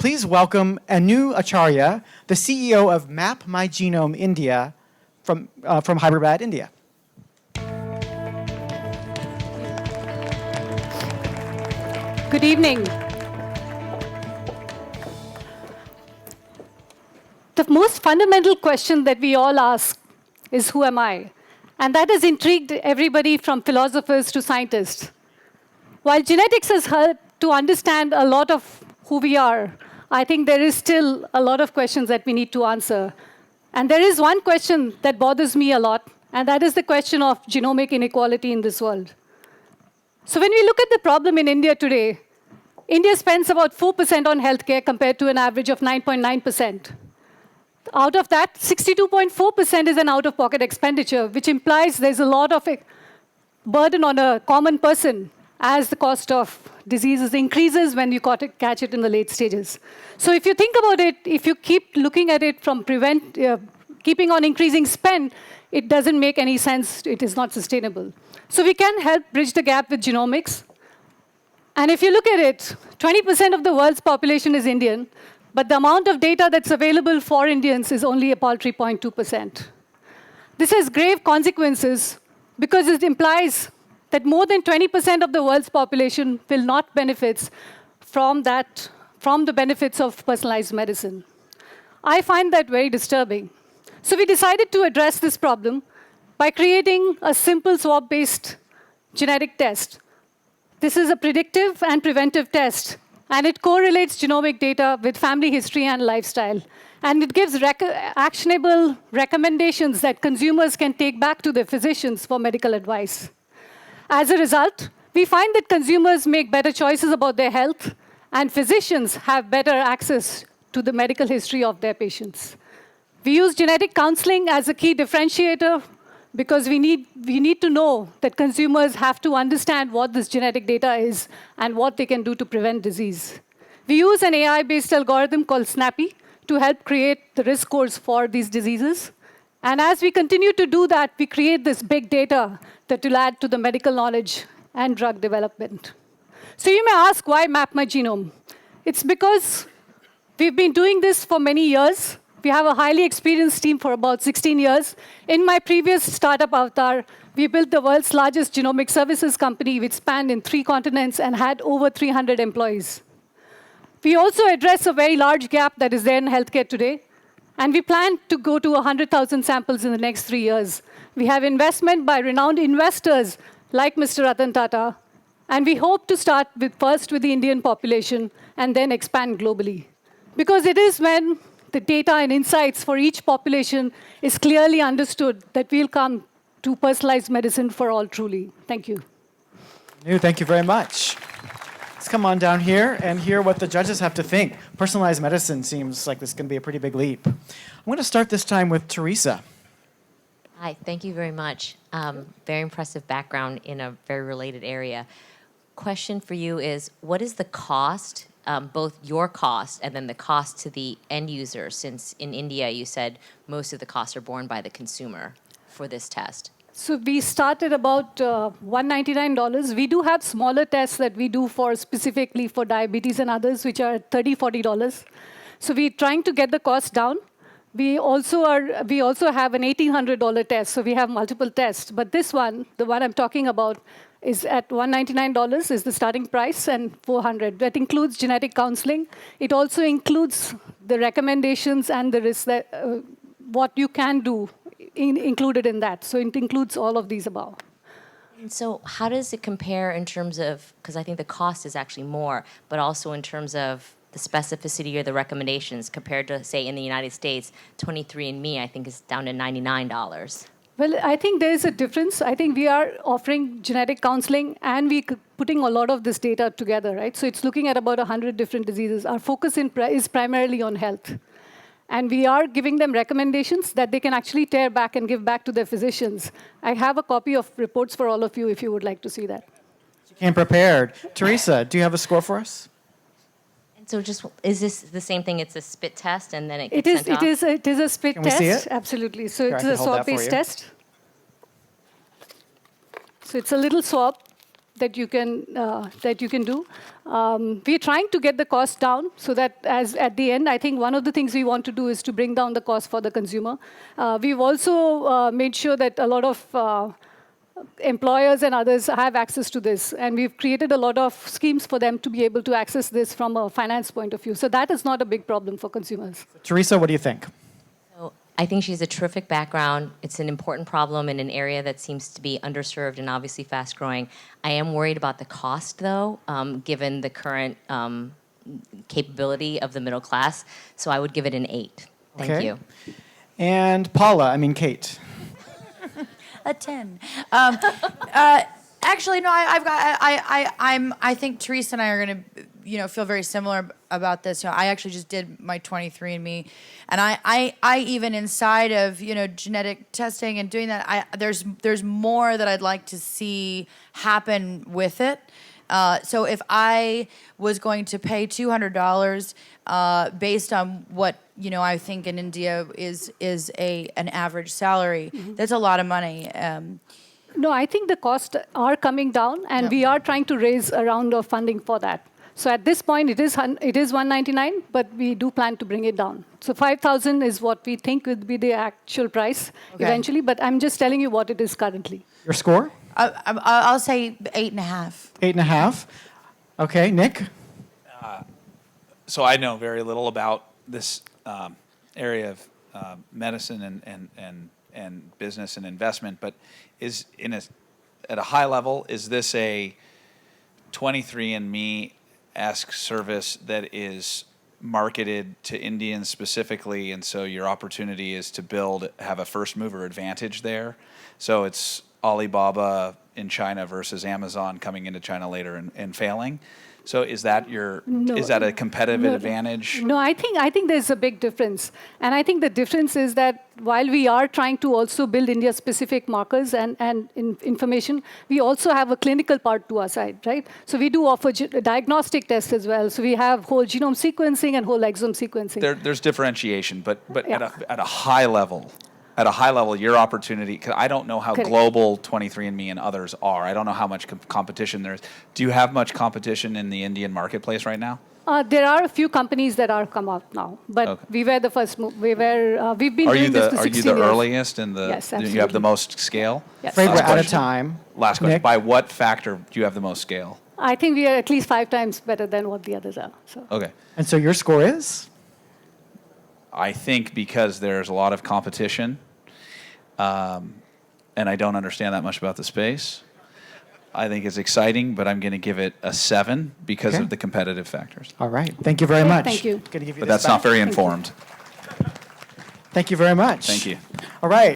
Please welcome Acharya, the CEO of Map My Genome India from Hyderabad, India. Good evening. The most fundamental question that we all ask is, who am I? And that has intrigued everybody from philosophers to scientists. While genetics has helped to understand a lot of who we are, I think there is still a lot of questions that we need to answer. And there is one question that bothers me a lot, and that is the question of genomic inequality in this world. So when we look at the problem in India today, India spends about 4% on healthcare compared to an average of 9.9%. Out of that, 62.4% is an out-of-pocket expenditure, which implies there's a lot of burden on a common person as the cost of diseases increases when you catch it in the late stages. So if you think about it, if you keep looking at it from keeping on increasing spend, it doesn't make any sense. It is not sustainable. So we can help bridge the gap with genomics. And if you look at it, 20% of the world's population is Indian, but the amount of data that's available for Indians is only a paltry 0.2%. This has grave consequences because it implies that more than 20% of the world's population will not benefit from the benefits of personalized medicine. I find that very disturbing. So we decided to address this problem by creating a simple swab-based genetic test. This is a predictive and preventive test, and it correlates genomic data with family history and lifestyle. And it gives actionable recommendations that consumers can take back to their physicians for medical advice. As a result, we find that consumers make better choices about their health, and physicians have better access to the medical history of their patients. We use genetic counseling as a key differentiator because we need to know that consumers have to understand what this genetic data is and what they can do to prevent disease. We use an AI-based algorithm called Snappy to help create the risk scores for these diseases. And as we continue to do that, we create this big data that will add to the medical knowledge and drug development. So you may ask, why Map My Genome? It's because we've been doing this for many years. We have a highly experienced team for about 16 years. In my previous startup avatar, we built the world's largest genomic services company, which spanned in 3 continents and had over 300 employees. We also address a very large gap that is there in healthcare today. And we plan to go to 100,000 samples in the next 3 years. We have investment by renowned investors like Mr. Ratan Tata. And we hope to start first with the Indian population and then expand globally. Because it is when the data and insights for each population is clearly understood that we'll come to personalized medicine for all truly. Thank you. Thank you very much. Let's come on down here and hear what the judges have to think. Personalized medicine seems like this is going to be a pretty big leap. I'm going to start this time with Teresa. Hi, thank you very much. Very impressive background in a very related area. Question for you is, what is the cost, both your cost and then the cost to the end user, since in India you said most of the costs are borne by the consumer for this test? So we started about $199. We do have smaller tests that we do specifically for diabetes and others, which are $30, $40. So we're trying to get the cost down. We also have an $1,800 test, so we have multiple tests. But this one, the one I'm talking about, is at $199 is the starting price, and $400. That includes genetic counseling. It also includes the recommendations and the risk that what you can do included in that. So it includes all of these above. And so how does it compare in terms of, because I think the cost is actually more, but also in terms of the specificity or the recommendations compared to, say, in the United States, 23andMe, I think, is down to $99. Well, I think there is a difference. I think we are offering genetic counseling, and we're putting a lot of this data together, right? So it's looking at about 100 different diseases. Our focus is primarily on health. And we are giving them recommendations that they can actually tear back and give back to their physicians. I have a copy of reports for all of you if you would like to see that. You came prepared. Teresa, do you have a score for us? And so just, is this the same thing? It's a spit test and then it gets sent off? It is a spit Can test. we see it? Absolutely. So Here, it's I can a hold that for swab-based you. test. So it's a little swab that you can do. We're trying to get the cost down so that as at the end, I think one of the things we want to do is to bring down the cost for the consumer. We've also made sure that a lot of employers and others have access to this. And we've created a lot of schemes for them to be able to access this from a finance point of view. So that is not a big problem for consumers. Teresa, what do you think? So I think she has a terrific background. It's an important problem in an area that seems to be underserved and obviously fast growing. I am worried about the cost, though, given the current capability of the middle class. So I would give it an 8. Thank you. And Kate. A 10. Actually, no. I think Teresa and I are going to, feel very similar about this. I actually just did my 23andMe, and I even inside of genetic testing and doing that, there's more that I'd like to see happen with it. So if I was going to pay $200 based on what I think in India is an average salary, that's a lot of money. No, I think the costs are coming down, and we are trying to raise a round of funding for that. So at this point, it is $199, but we do plan to bring it down. So $5,000 is what we think would be the actual price eventually, but I'm just telling you what it is currently. Your score? I'll say 8.5. 8.5. Okay, Nick? So I know very little about this area of medicine and business and investment, but at a high level, is this a 23andMe-esque service that is marketed to Indians specifically, and so your opportunity is to have a first mover advantage there? So it's Alibaba in China versus Amazon coming into China later and failing. So is that a competitive advantage? No, I think there's a big difference. And I think the difference is that while we are trying to also build India-specific markers and information, we also have a clinical part to our side, right? So we do offer diagnostic tests as well. So we have whole genome sequencing and whole exome sequencing. There's differentiation, but at a high level, your opportunity, because I don't know how global 23andMe and others are. I don't know how much competition there is. Do you have much competition in the Indian marketplace right now? There are a few companies that are come out now, but we were the first. We've been doing this for 16 years. Are you the earliest in the? Yes, absolutely. You have the most scale? Yes. Afraid we're out of time. Last question. Nick? By what factor do you have the most scale? I think we are at least 5 times better than what the others are. So. Okay. And so your score is? I think because there's a lot of competition, and I don't understand that much about the space, I think it's exciting, but I'm going to give it a 7 because of the competitive factors. All right. Thank you very much. Thank you. Gonna give you But this that's not back. very informed. Thank you very much. Thank you. All right.